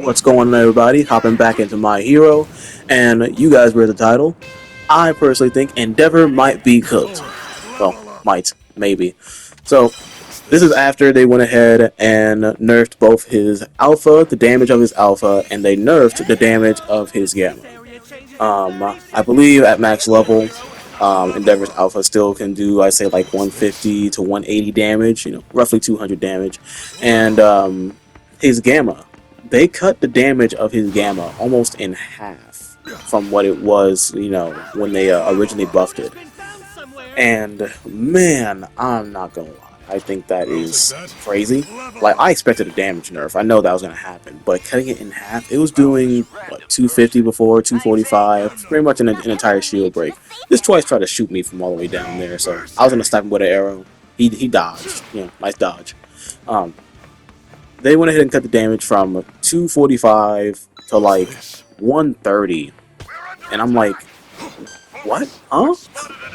What's going on, everybody? Hopping back into My Hero, and you guys read the title. I personally think Endeavor might be cooked. Well, might, maybe. So, this is after they went ahead and nerfed both his alpha, the damage of his alpha, and they nerfed the damage of his gamma. I believe at max level, Endeavor's alpha still can do, I say, like 150 to 180 damage, roughly 200 damage. And his gamma, they cut the damage of his gamma almost in half from what it was, when they originally buffed it. And man, I'm not gonna lie. I think that is crazy. Like, I expected a damage nerf. I know that was gonna happen, but cutting it in half, it was doing what, 250 before, 245, pretty much an entire shield break. This twice tried to shoot me from all the way down there, so I was gonna snipe him with an arrow. He dodged. Nice dodge. Um, they went ahead and cut the damage from 245 to like 130, and I'm like, what? Huh?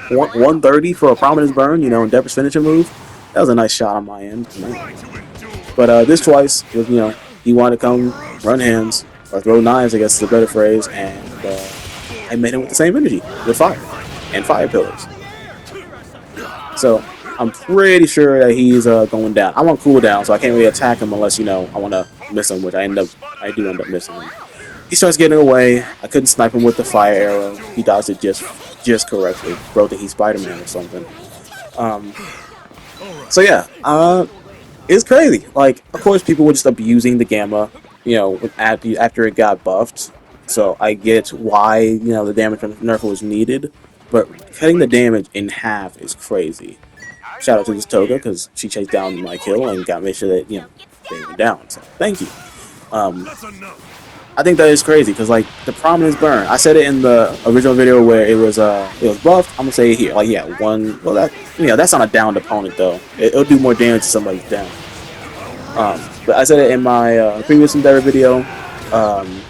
130 for a prominence burn, Endeavor's finishing move? That was a nice shot on my end. But this twice, was, he wanted to come run hands, or throw knives, I guess is a better phrase, and I met him with the same energy, with fire, and fire pillars. So, I'm pretty sure that he's going down. I'm on cooldown, so I can't really attack him unless, I want to miss him, which I do end up missing him. He starts getting away. I couldn't snipe him with the fire arrow. He dodged it just correctly. Bro, think he's Spider-Man or something. So yeah, it's crazy. Like, of course, people were just abusing the gamma, after it got buffed. So I get why, the damage from nerf was needed, but cutting the damage in half is crazy. Shout out to this Toga, because she chased down my kill and made sure that, they went down. So thank you. I think that is crazy because, like, the prominence burn. I said it in the original video where it was buffed. I'm gonna say it here, like, yeah, one. Well, that's not a downed opponent though. It'll do more damage to somebody's down. But I said it in my previous Endeavor video,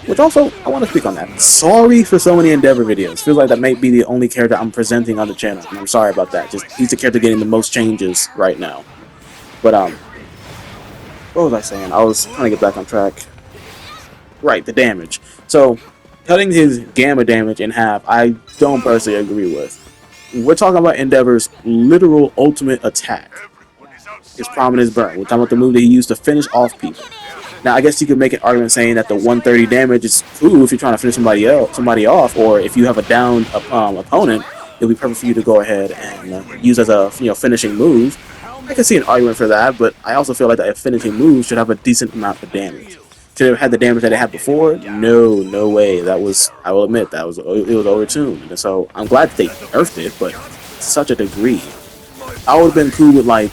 which also I want to speak on that. Sorry for so many Endeavor videos. Feels like that might be the only character I'm presenting on the channel, and I'm sorry about that. Just he's the character getting the most changes right now. But what was I saying? I was trying to get back on track. Right, the damage. So, cutting his gamma damage in half, I don't personally agree with. We're talking about Endeavor's literal ultimate attack. His prominence burn. We're talking about the move that he used to finish off people. Now, I guess you could make an argument saying that the 130 damage is cool if you're trying to finish somebody off, or if you have a downed opponent, it'll be perfect for you to go ahead and use as a finishing move. I can see an argument for that, but I also feel like that a finishing move should have a decent amount of damage. Should have had the damage that it had before? No way. That was, I will admit, it was overtuned. And so I'm glad that they nerfed it, but to such a degree. I would have been cool with like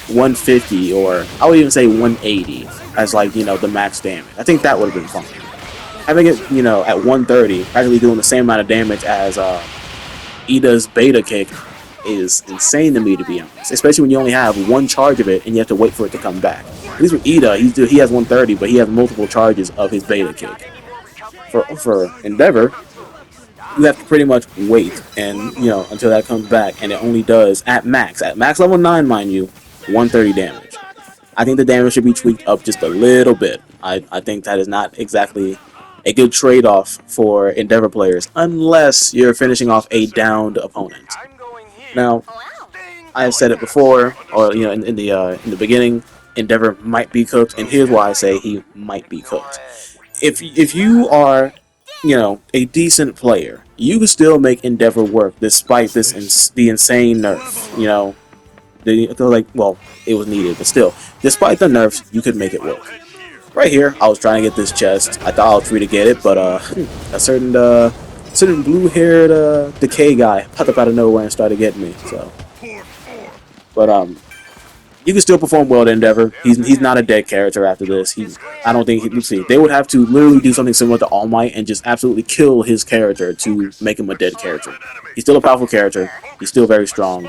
150, or I would even say 180 as like, the max damage. I think that would have been fun. Having it, at 130, actually doing the same amount of damage as Ida's beta kick is insane to me, to be honest. Especially when you only have one charge of it and you have to wait for it to come back. At least with Ida, he has 130, but he has multiple charges of his beta kick. For Endeavor, you have to pretty much wait and until that comes back, and it only does at max level 9, mind you, 130 damage. I think the damage should be tweaked up just a little bit. I think that is not exactly a good trade-off for Endeavor players unless you're finishing off a downed opponent. Now, I have said it before, or in the beginning, Endeavor might be cooked, and here's why I say he might be cooked. If you are, a decent player, you can still make Endeavor work despite the insane nerf. It was needed, but still, despite the nerfs, you could make it work. Right here, I was trying to get this chest. I thought I was free to get it, but a certain blue-haired decay guy popped up out of nowhere and started getting me. So, but you can still perform well to Endeavor. He's not a dead character after this. I don't think let's see. They would have to literally do something similar to All Might and just absolutely kill his character to make him a dead character. He's still a powerful character. He's still very strong.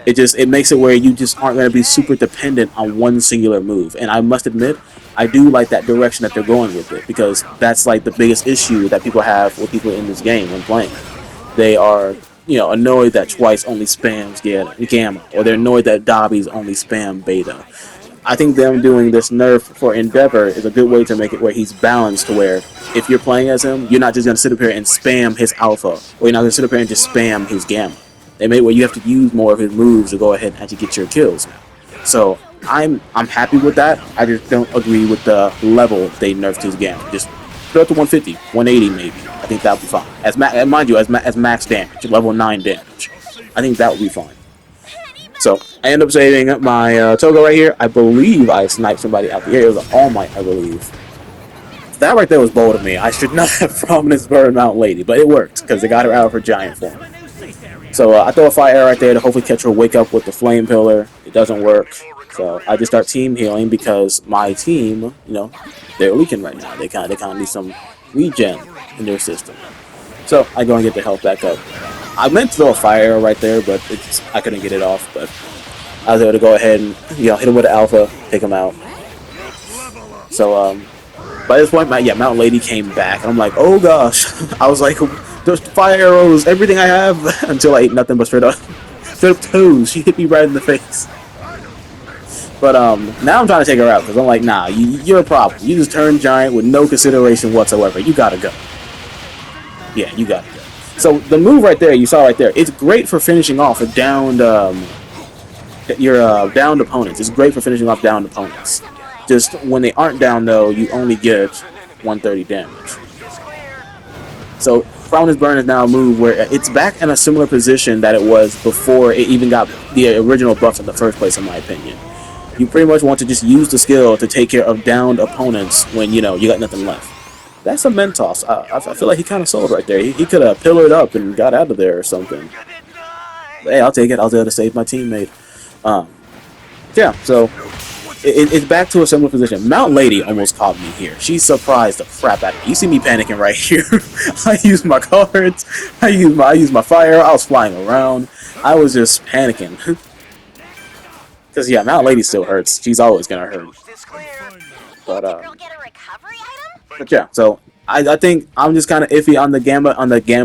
It makes it where you just aren't going to be super dependent on one singular move. And I must admit, I do like that direction that they're going with it, because that's like the biggest issue that people have with people in this game when playing. They are, annoyed that Twice only spams Gamma, or they're annoyed that Dobby's only spam Beta. I think them doing this nerf for Endeavor is a good way to make it where he's balanced to where if you're playing as him, you're not just going to sit up here and spam his alpha, or you're not going to sit up here and just spam his gamma. They made it where you have to use more of his moves to go ahead and actually get your kills now. So I'm happy with that. I just don't agree with the level they nerfed his gamma. Just put up to 150, 180 maybe. I think that would be fine. And mind you, as max damage, level 9 damage. I think that would be fine. So I end up saving my Toga right here. I believe I sniped somebody out the air. It was an All Might, I believe. That right there was bold of me. I should not have Prominence Bird Mountain Lady, but it worked because they got her out of her giant form. So I throw a fire arrow right there to hopefully catch her wake up with the flame pillar. It doesn't work. So I just start team healing because my team, you know, they're leaking right now. They kind of need some regen in their system. So I go and get the health back up. I meant to throw a fire arrow right there, but I couldn't get it off. But I was able to go ahead and hit him with the alpha, take him out. So by this point, Mountain Lady came back, and I'm like, oh gosh. I was like, there's fire arrows, everything I have, until I ate nothing but straight up toes. She hit me right in the face. But now I'm trying to take her out because I'm like, nah, you're a problem. You just turned giant with no consideration whatsoever. You gotta go. Yeah, you gotta go. So the move right there, you saw right there, it's great for finishing off a downed your downed opponents. It's great for finishing off downed opponents. Just when they aren't down though, you only get 130 damage. So Prominence Burn is now a move where it's back in a similar position that it was before it even got the original buffs in the first place, in my opinion. You pretty much want to just use the skill to take care of downed opponents when, you got nothing left. That's a Mentos. I feel like he kind of sold right there. He could have pillared up and got out of there or something. But hey, I'll take it. I was able to save my teammate. Yeah, so it's back to a similar position. Mountain Lady almost caught me here. She surprised the crap out of me. You see me panicking right here. I used my cards. I used my fire. I was flying around. I was just panicking. Because, yeah, Mountain Lady still hurts. She's always going to hurt. But yeah, so I think I'm just kind of iffy on the gamma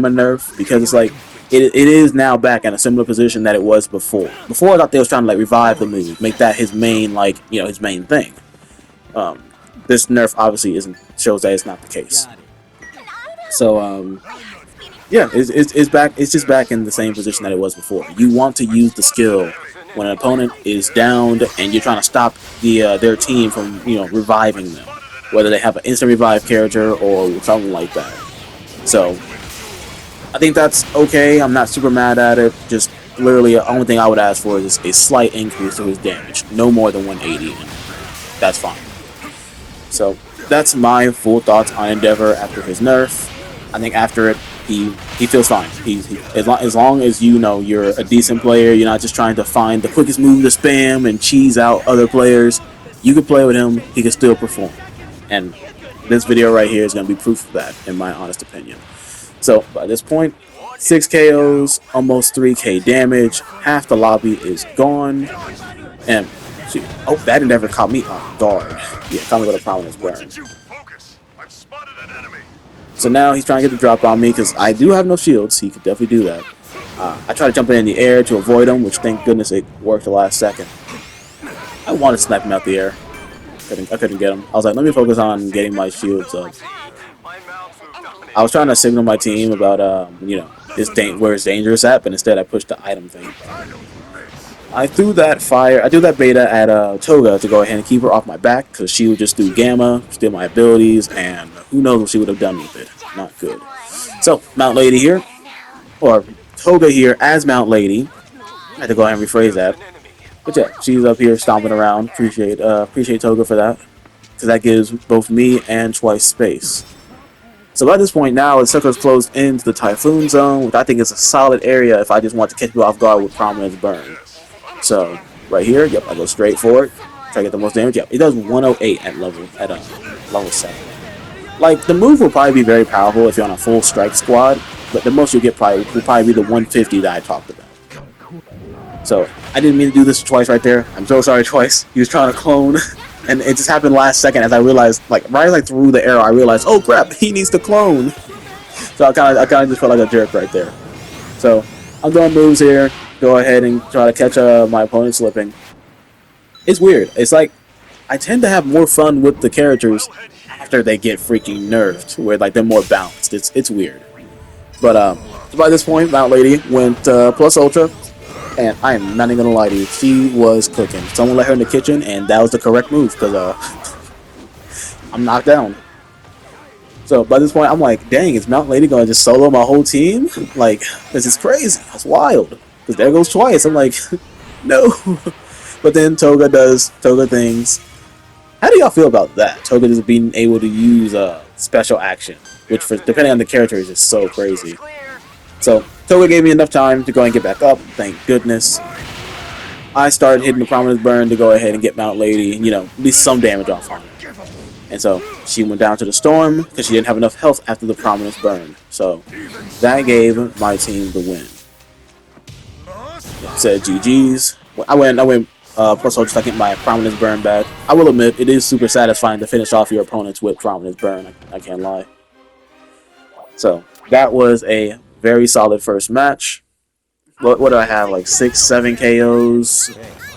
nerf because it's like it is now back in a similar position that it was before. Before I thought they was trying to like revive the move, make that his main his main thing. This nerf obviously shows that it's not the case. So yeah, it's back. It's just back in the same position that it was before. You want to use the skill when an opponent is downed and you're trying to stop their team from reviving them, whether they have an instant revive character or something like that. So I think that's okay. I'm not super mad at it. Just literally the only thing I would ask for is a slight increase to his damage, no more than 180, and that's fine. So that's my full thoughts on Endeavor after his nerf. I think after it, he feels fine. As long as you're a decent player, you're not just trying to find the quickest move to spam and cheese out other players. You can play with him. He can still perform. And this video right here is going to be proof of that, in my honest opinion. So by this point, 6 KOs, almost 3k damage, half the lobby is gone, and that never caught me off guard. Yeah, caught me with a Prominence Burn. So now he's trying to get the drop on me because I do have no shields. He could definitely do that. I tried to jump in the air to avoid him, which thank goodness it worked the last second. I wanted to snipe him out the air. I couldn't get him. I was like, let me focus on getting my shields up. I was trying to signal my team about where it's dangerous at, but instead I pushed the item thing. I threw that beta at Toga to go ahead and keep her off my back because she would just do gamma, steal my abilities, and who knows what she would have done with it. Not good. So Mount Lady here, or Toga here as Mount Lady. I had to go ahead and rephrase that. But yeah, she's up here stomping around. Appreciate Toga for that, because that gives both me and Twice space. So by this point now, the circle's closed into the Typhoon Zone, which I think is a solid area if I just want to catch people off guard with Prominence Burn. So right here, yep, I go straight for it. Try to get the most damage. Yep, it does 108 at level 7. Like, the move will probably be very powerful if you're on a full strike squad, but the most you'll get will probably be the 150 that I talked about. So I didn't mean to do this twice right there. I'm so sorry, Twice. He was trying to clone. And it just happened last second as I realized, right as I threw the arrow, I realized, oh crap, he needs to clone. So I kind of just felt like a jerk right there. So I'm doing moves here. Go ahead and try to catch my opponent slipping. It's weird. It's like I tend to have more fun with the characters after they get freaking nerfed, where like they're more balanced. It's weird. But by this point, Mount Lady went plus ultra, and I am not even gonna lie to you, she was cooking. Someone let her in the kitchen, and that was the correct move because I'm knocked down. So by this point, I'm like, dang, is Mount Lady gonna just solo my whole team? Like, this is crazy. That's wild. Because there goes twice. I'm like, no. But then Toga does Toga things. How do y'all feel about that? Toga just being able to use a special action, which for depending on the character is just so crazy. So Toga gave me enough time to go and get back up. Thank goodness. I started hitting the Prominence Burn to go ahead and get Mount Lady, you know, at least some damage off on her. And so she went down to the Storm because she didn't have enough health after the Prominence Burn. So that gave my team the win. Said GG's. I went plus ultra second my Prominence Burn back. I will admit it is super satisfying to finish off your opponents with Prominence Burn. I can't lie. So that was a very solid first match. What do I have? Like 6-7 KOs.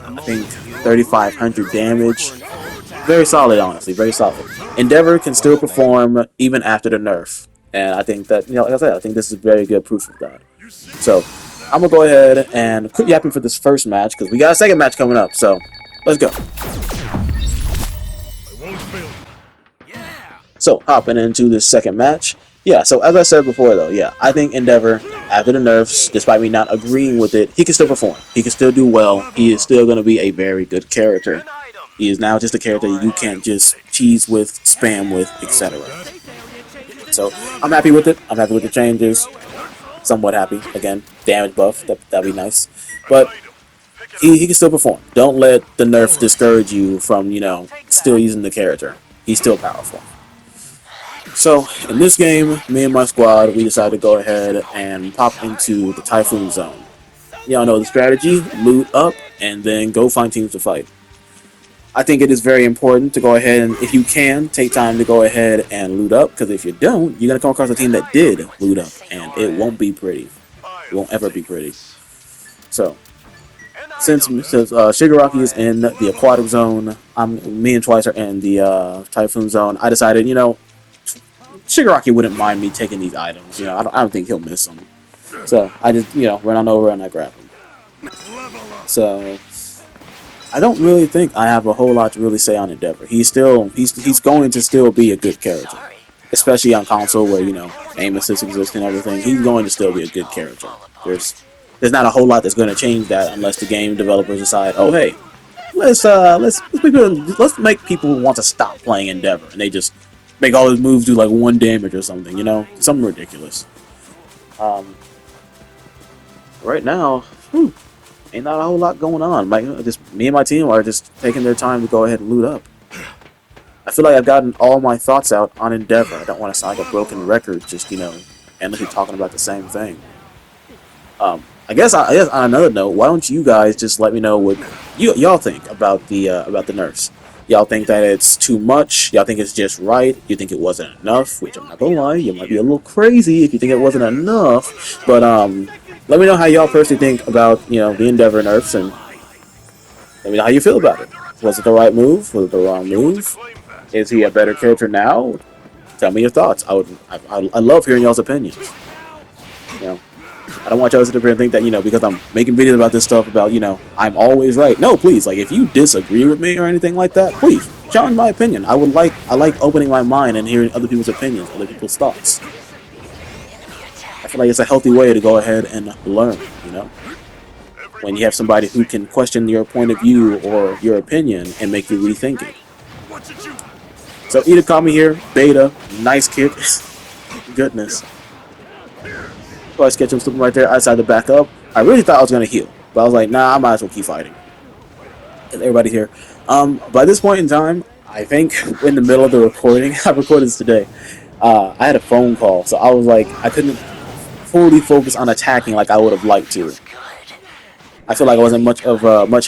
I think 3,500 damage. Very solid, honestly. Very solid. Endeavor can still perform even after the nerf. And I think that, you know, like I said, I think this is very good proof of that. So, I'm going to go ahead and quit yapping for this first match because we got a second match coming up. So, let's go. So, hopping into this second match. Yeah, so as I said before, though, yeah, I think Endeavor, after the nerfs, despite me not agreeing with it, he can still perform. He can still do well. He is still going to be a very good character. He is now just a character you can't just cheese with, spam with, etc. So, I'm happy with it. I'm happy with the changes. Somewhat happy. Again, damage buff. That'd be nice. But he can still perform. Don't let the nerf discourage you from, you know, still using the character. He's still powerful. So, in this game, me and my squad, we decided to go ahead and pop into the Typhoon Zone. Y'all know the strategy, loot up, and then go find teams to fight. I think it is very important to go ahead and, if you can, take time to go ahead and loot up, because if you don't, you're going to come across a team that did loot up, and it won't be pretty. It won't ever be pretty. So, since Shigaraki is in the Aquatic Zone, me and Twice are in the Typhoon Zone, I decided, you know, Shigaraki wouldn't mind me taking these items. You know, I don't think he'll miss them. So, I just, you know, run on over and I grab them. So, I don't really think I have a whole lot to really say on Endeavor. He's going to still be a good character. Especially on console where, you know, aim assist exists and everything. He's going to still be a good character. There's not a whole lot that's going to change that unless the game developers decide, oh hey, let's make people want to stop playing Endeavor, and they just make all his moves do like 1 damage or something, you know? Something ridiculous. Right now, ain't not a whole lot going on. Just me and my team are just taking their time to go ahead and loot up. I feel like I've gotten all my thoughts out on Endeavor. I don't want to sound like a broken record, just, you know, endlessly talking about the same thing. I guess on another note, why don't you guys just let me know what y'all think about the nerfs? Y'all think that it's too much? Y'all think it's just right? You think it wasn't enough? Which I'm not gonna lie, you might be a little crazy if you think it wasn't enough. But let me know how y'all personally think about, you know, the Endeavor nerfs, and let me know how you feel about it. Was it the right move? Was it the wrong move? Is he a better character now? Tell me your thoughts. I love hearing y'all's opinions. You know, I don't want y'all to sit there and think that, you know, because I'm making videos about this stuff about, you know, I'm always right. No, please, like, if you disagree with me or anything like that, please challenge my opinion. I like opening my mind and hearing other people's opinions, other people's thoughts. I feel like it's a healthy way to go ahead and learn, you know? When you have somebody who can question your point of view or your opinion and make you rethink it. So Ida caught me here, Beta, nice kick. Goodness. So I sketched him slipping right there. I decided to back up. I really thought I was going to heal, but I was like, nah, I might as well keep fighting. And everybody here. By this point in time, I think in the middle of the recording, I recorded this today, I had a phone call, so I was like, I couldn't fully focus on attacking like I would have liked to. I feel like I wasn't much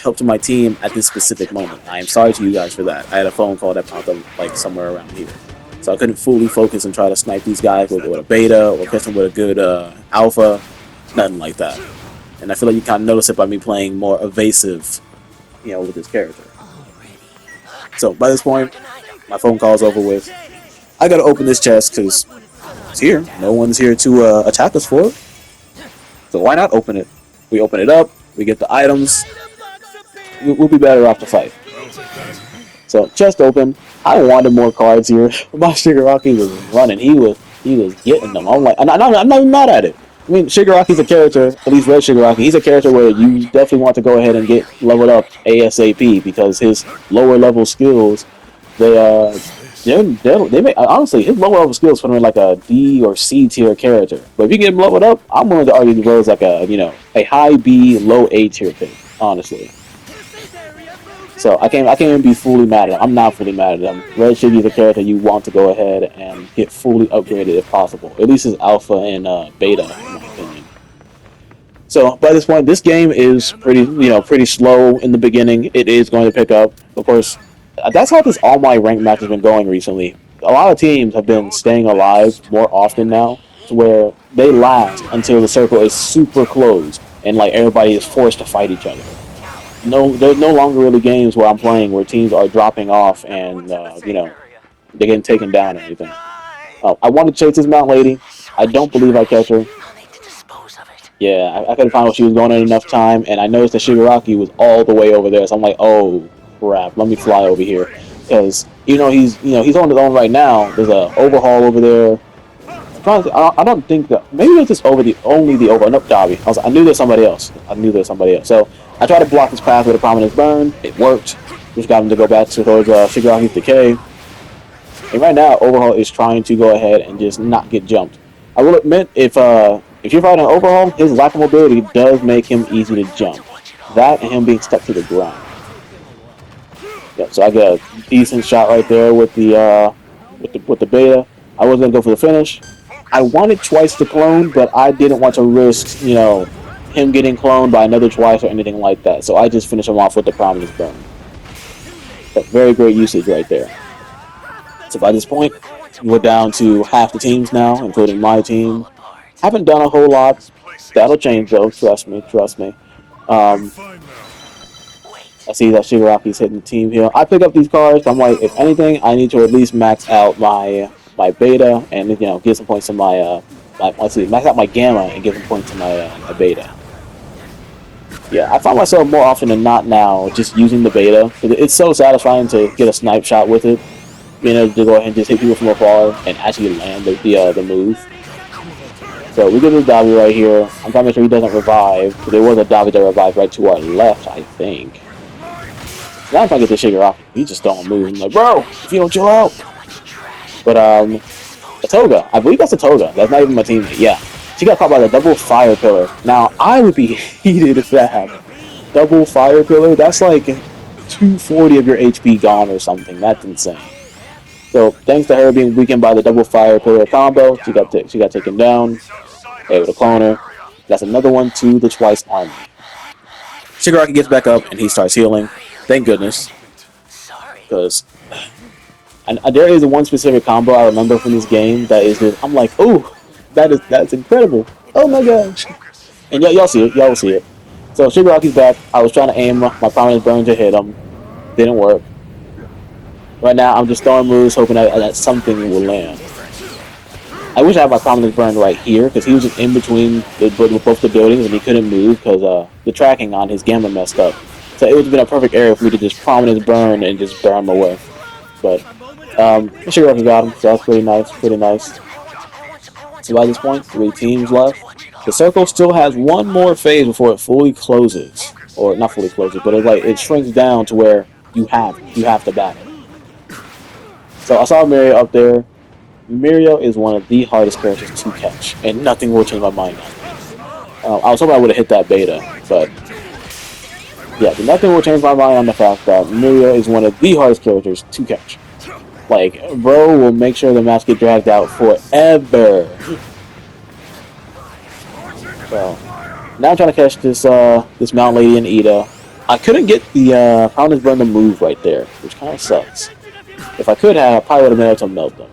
help to my team at this specific moment. I am sorry to you guys for that. I had a phone call that popped up like somewhere around here, so I couldn't fully focus and try to snipe these guys with a beta or catch them with a good alpha, nothing like that. And I feel like you kind of notice it by me playing more evasive, you know, with this character. So by this point, my phone call's over with. I gotta open this chest because it's here. No one's here to attack us for it. So why not open it? We open it up. We get the items. We'll be better off to fight. So chest open. I wanted more cards here. My Shigaraki was running. He was getting them. I'm like, I'm not even mad at it. I mean, Shigaraki's a character, at least Red Shigaraki. He's a character where you definitely want to go ahead and get leveled up ASAP because his lower level skills, they make honestly his lower level skills put him in like a D or C tier character. But if you get him leveled up, I'm willing to argue he goes like a high B, low A tier pick, honestly. So I can't even be fully mad at him. I'm not fully mad at him. Red Shiggy is a character you want to go ahead and get fully upgraded if possible. At least his alpha and beta, in my opinion. So by this point, this game is pretty slow in the beginning. It is going to pick up. Of course, that's how this all my ranked match has been going recently. A lot of teams have been staying alive more often now, to where they last until the circle is super closed and like everybody is forced to fight each other. No, there's no longer really games where I'm playing where teams are dropping off and they're getting taken down or anything. I want to chase this Mount Lady. I don't believe I catch her. Yeah, I couldn't find out she was going in enough time, and I noticed that Shigaraki was all the way over there. So I'm like, oh crap, let me fly over here because he's on his own right now. There's a overhaul over there. I don't think that maybe it's just only the over. Nope, Dobby. I knew there's somebody else. So I tried to block his path with a prominence burn. It worked, which got him to go back towards Shigaraki's decay. And right now, Overhaul is trying to go ahead and just not get jumped. I will admit, if you're fighting Overhaul, his lack of mobility does make him easy to jump. That and him being stuck to the ground. Yep. So I get a decent shot right there with the beta. I was gonna go for the finish. I wanted twice to clone, but I didn't want to risk, him getting cloned by another twice or anything like that. So I just finished him off with the prominence burn. But very great usage right there. So by this point, we're down to half the teams now, including my team. Haven't done a whole lot. That'll change though. Trust me. I see that Shigaraki's hitting the team here. I pick up these cards. I'm like, if anything, I need to at least max out my beta and get some points to max out my gamma and get some points to my beta. Yeah, I find myself more often than not now just using the beta. It's so satisfying to get a snipe shot with it, being able to go ahead and just hit people from afar and actually land the move. So we get this Davi right here. I'm trying to make sure he doesn't revive. There was a Davi that revived right to our left, I think. Now I'm trying to get this Shigaraki. He just don't move. I'm like, bro, if you don't chill out. But a Toga. I believe that's a Toga. That's not even my teammate. Yeah. She got caught by the double fire pillar. Now, I would be heated if that happened. Double fire pillar? That's like 240 of your HP gone or something. That's insane. So, thanks to her being weakened by the double fire pillar combo, she got taken down. Able to clone her. That's another one to the twice army. Shigaraki gets back up and he starts healing. Thank goodness. Because there is one specific combo I remember from this game that is just, I'm like, oh, that's incredible. Oh my gosh. And y'all see it. Y'all will see it. So Shigaraki's back. I was trying to aim my prominence burn to hit him. Didn't work. Right now, I'm just throwing moves, hoping that something will land. I wish I had my prominence burn right here, because he was just in between both the buildings, and he couldn't move, because the tracking on his gamma messed up. So it would have been a perfect area for me to just prominence burn and just burn him away. But, Shigaraki got him, so that's pretty nice. So by this point, 3 teams left. The circle still has one more phase before it fully closes. Or, not fully closes, but it shrinks down to where you have to battle. So I saw Mirio up there. Mirio is one of the hardest characters to catch, and nothing will change my mind on that. I was hoping I would have hit that beta, but yeah, nothing will change my mind on the fact that Mirio is one of the hardest characters to catch. Like, bro will make sure the match get dragged out forever. So now I'm trying to catch this Mount Lady and Ida. I couldn't get the Prominence Burn to move right there, which kind of sucks. If I could have, I probably would have been able to melt them.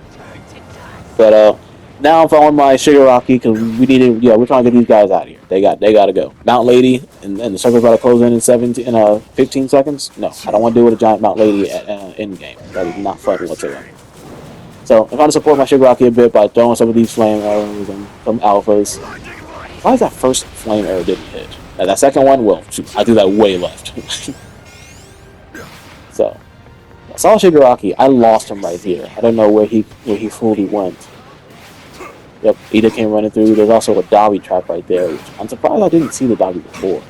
But Now I'm following my Shigaraki because we needed. Yeah, we're trying to get these guys out of here. They got to go. Mount Lady and the circle's about to close in 15 seconds. No, I don't want to do with a giant Mount Lady at end game. That is not fun whatsoever. So I'm trying to support my Shigaraki a bit by throwing some of these flame arrows and some alphas. Why is that first flame arrow didn't hit? That second one, well, shoot, I threw that way left. So I saw Shigaraki. I lost him right here. I don't know where he fully went. Yep, Ida came running through. There's also a Dabi trap right there, which I'm surprised I didn't see the Dabi before.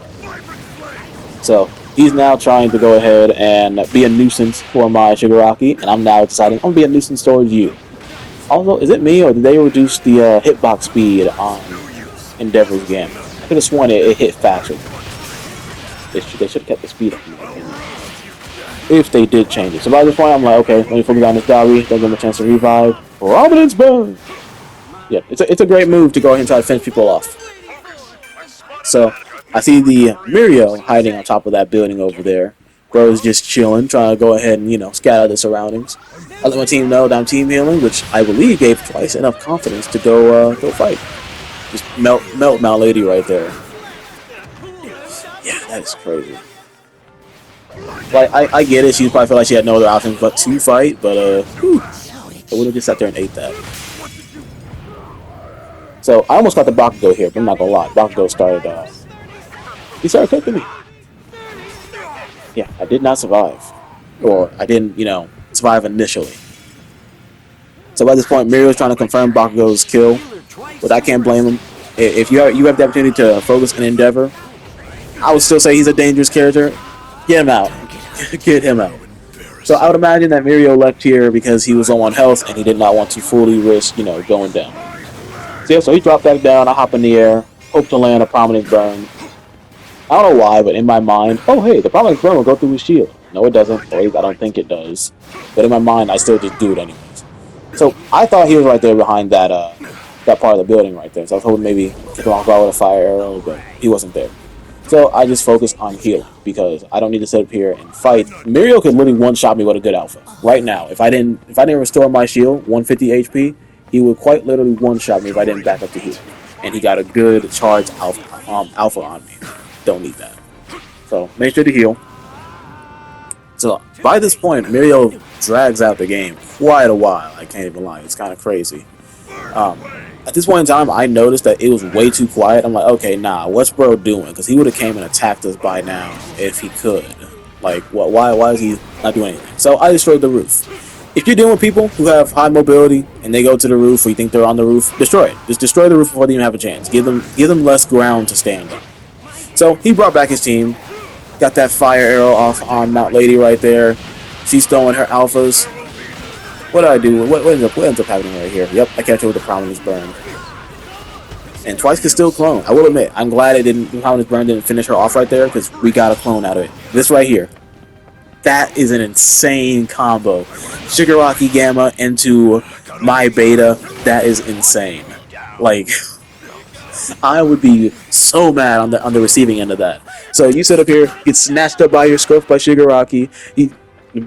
So he's now trying to go ahead and be a nuisance for my Shigaraki, and I'm now deciding I'm gonna be a nuisance towards you. Also, is it me or did they reduce the hitbox speed on Endeavor's game? I could have sworn it hit faster. They should have kept the speed up, in my opinion. If they did change it. So by this point, I'm like, okay, let me focus on this Dabi. Don't give him a chance to revive. Prominence burn! Yeah, it's a great move to go ahead and try to finish people off. So I see the Mirio hiding on top of that building over there. Bro's just chilling, trying to go ahead and scatter the surroundings. I let my team know that I'm team healing, which I believe gave Twice enough confidence to go fight. Just melt Mount Lady right there. Yeah, that is crazy. Like I get it. She probably felt like she had no other option but to fight, but I would have just sat there and ate that. So I almost got the Bakugo here, but I'm not gonna lie. Bakugo started he started cooking me. Yeah, I did not survive. Or I didn't, survive initially. So by this point, Mirio's trying to confirm Bakugo's kill, but I can't blame him. If you have the opportunity to focus and Endeavor, I would still say he's a dangerous character. Get him out. Get him out. So I would imagine that Mirio left here because he was low on health and he did not want to fully risk, going down. So he dropped back down. I hop in the air, hope to land a prominent burn. I don't know why, but in my mind, oh hey, the prominent burn will go through his shield. No, it doesn't. Or at least I don't think it does. But in my mind, I still just do it anyways. So I thought he was right there behind that part of the building right there. So I was hoping maybe kick him off guard with a fire arrow, but he wasn't there. So I just focused on healing because I don't need to sit up here and fight. Mirio could literally one-shot me with a good alpha right now. If I didn't restore my shield, 150 HP, he would quite literally one-shot me if I didn't back up to heal. And he got a good charged alpha on me. Don't need that. So make sure to heal. So by this point, Mirio drags out the game quite a while. I can't even lie. It's kind of crazy. At this point in time, I noticed that it was way too quiet. I'm like, okay, nah, what's bro doing? Because he would have came and attacked us by now if he could. Like, why is he not doing anything? So I destroyed the roof. If you're dealing with people who have high mobility and they go to the roof or you think they're on the roof, destroy it. Just destroy the roof before they even have a chance. Give them less ground to stand on. So he brought back his team. Got that fire arrow off on Mount Lady right there. She's throwing her alphas. What did I do? What ends up happening right here? Yep, I catch her with the Prominence Burn. And Twice could still clone. I will admit, I'm glad the Prominence Burn didn't finish her off right there because we got a clone out of it. This right here. That is an insane combo. Shigaraki Gamma into my Beta. That is insane. Like, I would be so mad on the receiving end of that. So you sit up here, get snatched up by your scope by Shigaraki,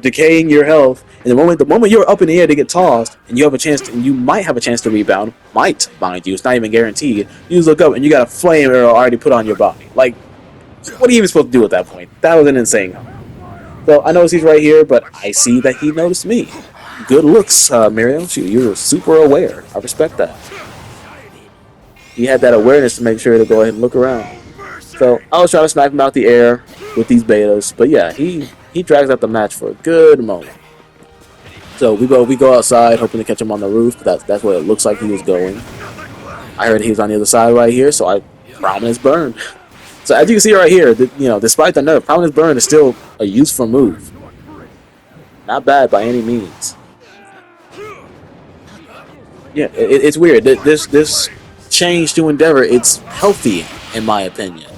decaying your health, and the moment you're up in the air to get tossed, and you might have a chance to rebound, mind you, it's not even guaranteed. You just look up and you got a flame arrow already put on your body. Like, what are you even supposed to do at that point? That was an insane combo. So I noticed he's right here, but I see that he noticed me. Good looks, Miriam. You're super aware. I respect that. He had that awareness to make sure to go ahead and look around. So I was trying to snipe him out the air with these betas, but yeah, he drags out the match for a good moment. So we go outside, hoping to catch him on the roof. But that's what it looks like he was going. I heard he was on the other side right here, so I Prominence Burn. So as you can see right here, despite the nerf, Prominence Burn is still a useful move. Not bad by any means. Yeah, it's weird. This change to Endeavor, it's healthy in my opinion.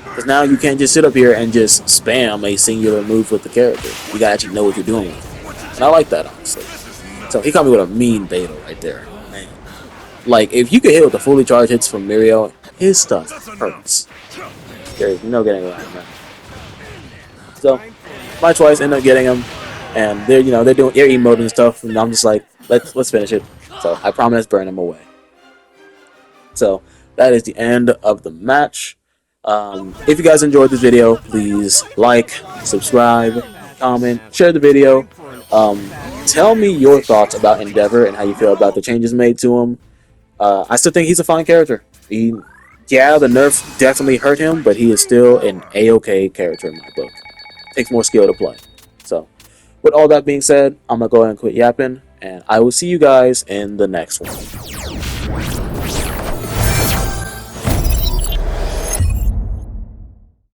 Because now you can't just sit up here and just spam a singular move with the character. You gotta actually know what you're doing with it. And I like that, honestly. So he caught me with a mean beta right there. Man. Like, if you could hit with the fully charged hits from Mirio, his stuff hurts. There's no getting around that. So, my Twice end up getting him. And they're doing air emote and stuff. And I'm just like, let's finish it. So I Prominence Burn him away. So that is the end of the match. If you guys enjoyed this video, please like, subscribe, comment, share the video. Tell me your thoughts about Endeavor and how you feel about the changes made to him. I still think he's a fine character. Yeah, the nerfs definitely hurt him, but he is still an a-okay character in my book. Takes more skill to play. So, with all that being said, I'm gonna go ahead and quit yapping, and I will see you guys in the next one.